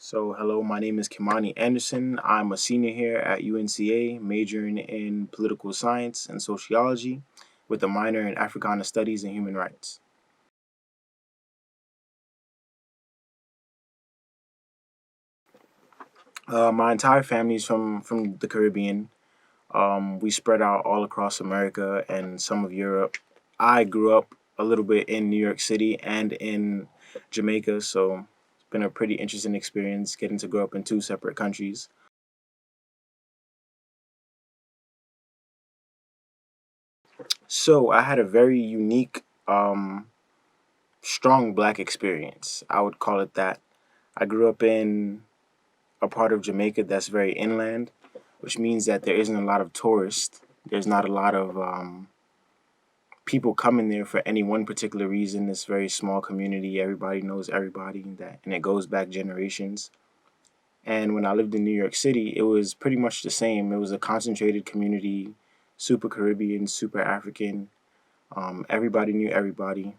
So, hello, my name is Kimani Anderson. I'm a senior here at UNCA, majoring in political science and sociology with a minor in Africana Studies and Human Rights. My entire family is from the Caribbean. We spread out all across America and some of Europe. I grew up a little bit in New York City and in Jamaica, so it's been a pretty interesting experience getting to grow up in two separate countries. So I had a very unique strong black experience. I would call it that. I grew up in a part of Jamaica that's very inland, which means that there isn't a lot of tourists. There's not a lot of people coming there for any one particular reason. It's a very small community. Everybody knows everybody, and it goes back generations. And when I lived in New York City, it was pretty much the same. It was a concentrated community, super Caribbean, super African. Everybody knew everybody.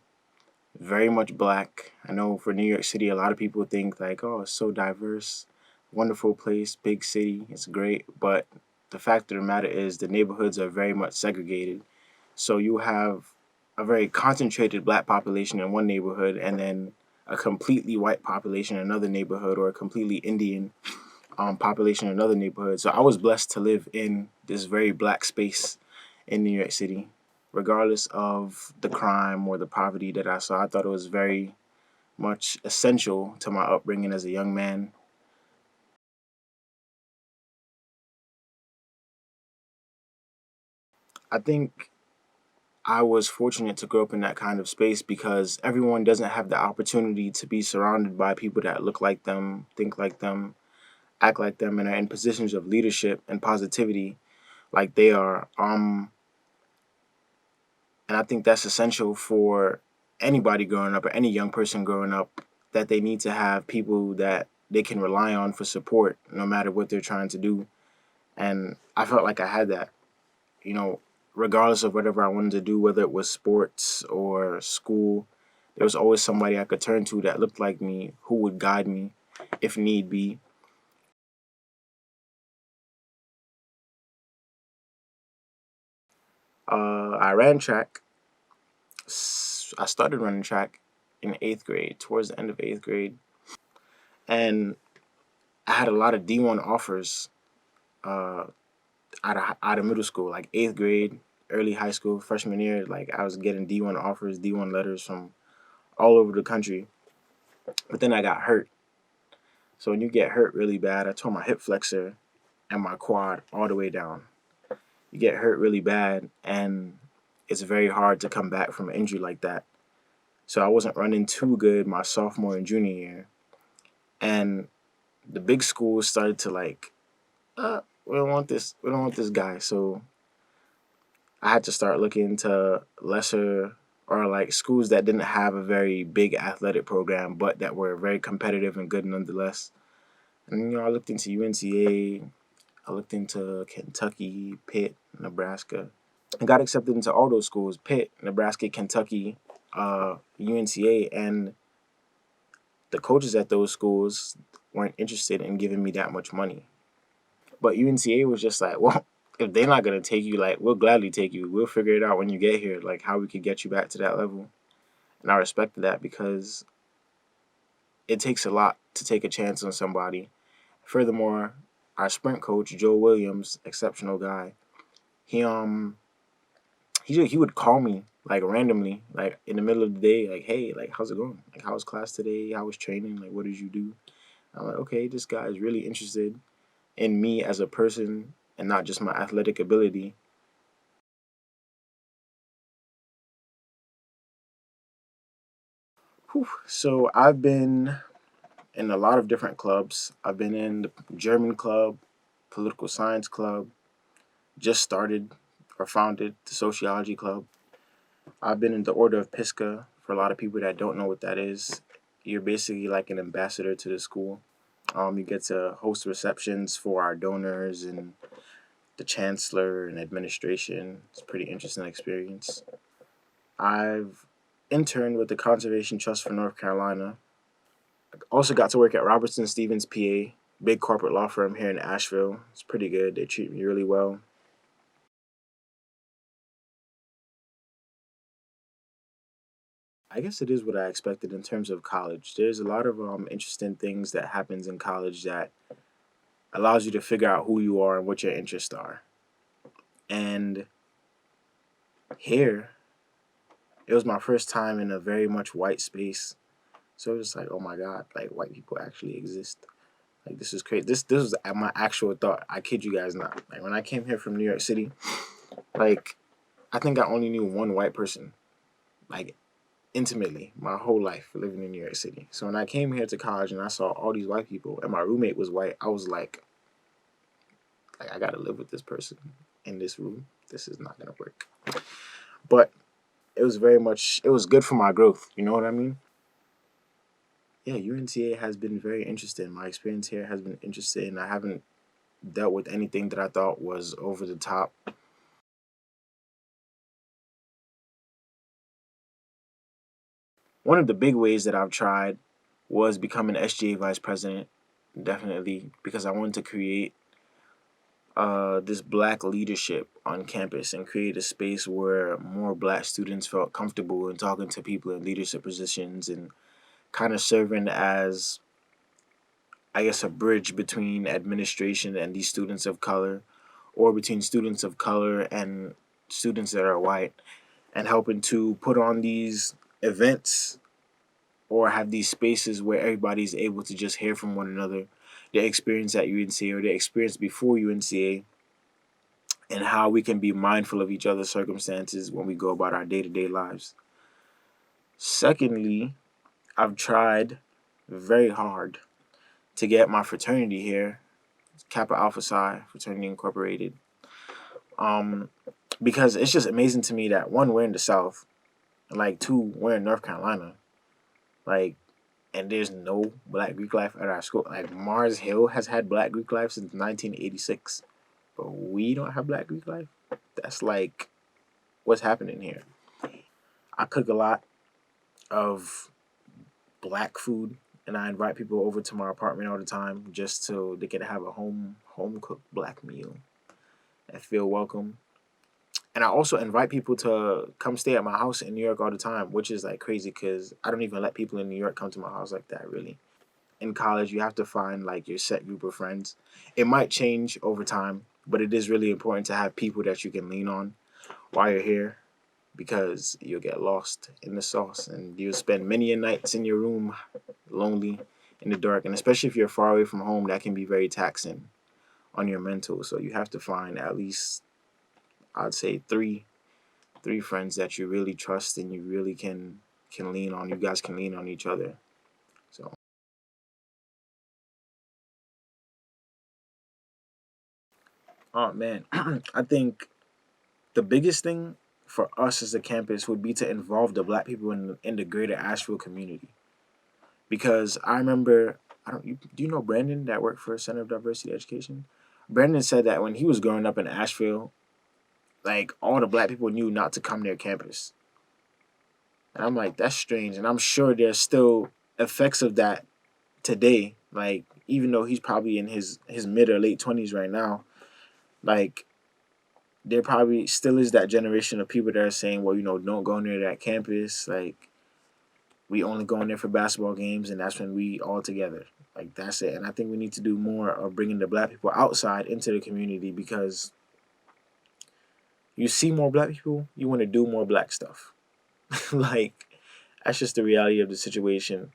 Very much black. I know for New York City, a lot of people think like, oh, it's so diverse, wonderful place, big city, it's great. But the fact of the matter is, the neighborhoods are very much segregated. So you have a very concentrated black population in one neighborhood, and then a completely white population in another neighborhood, or a completely Indian population in another neighborhood. So I was blessed to live in this very black space in New York City. Regardless of the crime or the poverty that I saw, I thought it was very much essential to my upbringing as a young man. I think I was fortunate to grow up in that kind of space because everyone doesn't have the opportunity to be surrounded by people that look like them, think like them, act like them, and are in positions of leadership and positivity like they are. And I think that's essential for anybody growing up or any young person growing up, that they need to have people that they can rely on for support no matter what they're trying to do. And I felt like I had that, you know, regardless of whatever I wanted to do, whether it was sports or school, there was always somebody I could turn to that looked like me who would guide me if need be. I ran track. I started running track in eighth grade, towards the end of eighth grade. And I had a lot of D1 offers uh, out of middle school, like eighth grade, early high school, freshman year. Like I was getting D1 offers, D1 letters from all over the country. But then I got hurt. So when you get hurt really bad, I tore my hip flexor and my quad all the way down. You get hurt really bad, and it's very hard to come back from an injury like that. So I wasn't running too good my sophomore and junior year, and the big schools started to like, we don't want this. We don't want this guy. So I had to start looking into lesser or like schools that didn't have a very big athletic program, but that were very competitive and good nonetheless. And I looked into UNCA, I looked into Kentucky, Pitt, Nebraska. I got accepted into all those schools: Pitt, Nebraska, Kentucky, UNCA, and the coaches at those schools weren't interested in giving me that much money. But UNCA was just like, well, if they're not gonna take you, like, we'll gladly take you. We'll figure it out when you get here, like how we could get you back to that level. And I respected that because it takes a lot to take a chance on somebody. Furthermore, our sprint coach, Joe Williams, exceptional guy, he he would call me like randomly, like in the middle of the day, like, hey, like how's it going? Like how was class today? How was training? Like what did you do? I'm like, okay, this guy is really interested in me as a person and not just my athletic ability. Whew. So I've been in a lot of different clubs. I've been in the German club, political science club, just started or founded the sociology club. I've been in the Order of Pisca. For a lot of people that don't know what that is, you're basically like an ambassador to the school. You get to host receptions for our donors and the chancellor and administration. It's a pretty interesting experience. I've interned with the Conservation Trust for North Carolina. Also got to work at Robertson Stevens PA, big corporate law firm here in Asheville. It's pretty good. They treat me really well. I guess it is what I expected in terms of college. There's a lot of interesting things that happens in college that allows you to figure out who you are and what your interests are. And here, it was my first time in a very much white space. So it was like, oh my god, like white people actually exist. Like this is crazy. This was my actual thought. I kid you guys not. Like when I came here from New York City, like I think I only knew one white person, like intimately, my whole life living in New York City. So when I came here to college and I saw all these white people and my roommate was white, I was like I gotta live with this person in this room. This is not gonna work. But it was good for my growth. You know what I mean? Yeah, UNCA has been very interesting. My experience here has been interesting. I haven't dealt with anything that I thought was over the top. One of the big ways that I've tried was becoming SGA Vice President, definitely, because I wanted to create this black leadership on campus and create a space where more black students felt comfortable in talking to people in leadership positions and kind of serving as, I guess, a bridge between administration and these students of color, or between students of color and students that are white, and helping to put on these events or have these spaces where everybody's able to just hear from one another, their experience at UNCA or their experience before UNCA, and how we can be mindful of each other's circumstances when we go about our day to day lives. Secondly, I've tried very hard to get my fraternity here, Kappa Alpha Psi Fraternity Incorporated, um, because it's just amazing to me that one, we're in the South, and like two, we're in North Carolina, like, and there's no Black Greek life at our school. Like Mars Hill has had Black Greek life since 1986, but we don't have Black Greek life. That's like what's happening here. I cook a lot of black food, and I invite people over to my apartment all the time just so they can have a home cooked black meal and feel welcome. And I also invite people to come stay at my house in New York all the time, which is like crazy because I don't even let people in New York come to my house like that, really. In college, you have to find like your set group of friends. It might change over time, but it is really important to have people that you can lean on while you're here because you'll get lost in the sauce and you'll spend many a nights in your room lonely in the dark. And especially if you're far away from home, that can be very taxing on your mental. So you have to find at least, I'd say, three friends that you really trust and you really can lean on. You guys can lean on each other. So, oh man, I think the biggest thing for us as a campus would be to involve the black people in the greater Asheville community. Because I remember, I don't, do you know Brandon that worked for Center of Diversity Education? Brandon said that when he was growing up in Asheville, like all the black people knew not to come near campus. And I'm like, that's strange. And I'm sure there's still effects of that today. Like, even though he's probably in his mid or late 20s right now, like, there probably still is that generation of people that are saying, well, don't go near that campus. Like, we only go in there for basketball games, and that's when we all together. Like, that's it. And I think we need to do more of bringing the black people outside into the community because you see more black people, you want to do more black stuff. Like, that's just the reality of the situation.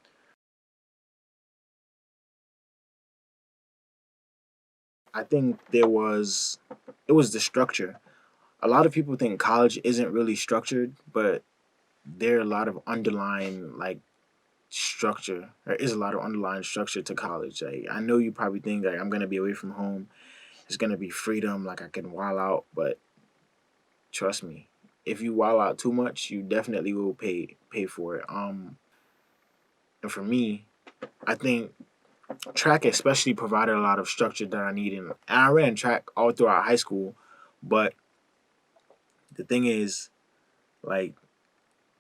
I think it was the structure. A lot of people think college isn't really structured, but there are a lot of underlying like structure. There is a lot of underlying structure to college. Like I know you probably think like I'm gonna be away from home. It's gonna be freedom, like I can wild out, but trust me, if you wild out too much, you definitely will pay for it. And for me, I think track especially provided a lot of structure that I needed. And I ran track all throughout high school, but the thing is, like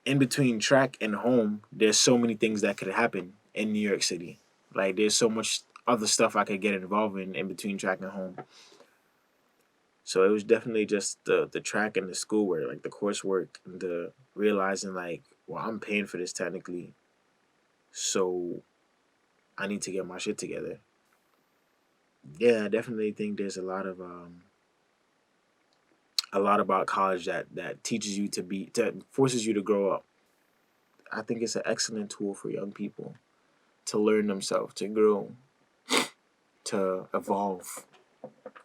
in between track and home, there's so many things that could happen. in New York City. Like there's so much other stuff I could get involved in between track and home. So it was definitely just the track and the schoolwork, like the coursework, and the realizing like, well, I'm paying for this technically, so I need to get my shit together. Yeah, I definitely think there's a lot about college that teaches you that forces you to grow up. I think it's an excellent tool for young people to learn themselves, to grow, to evolve.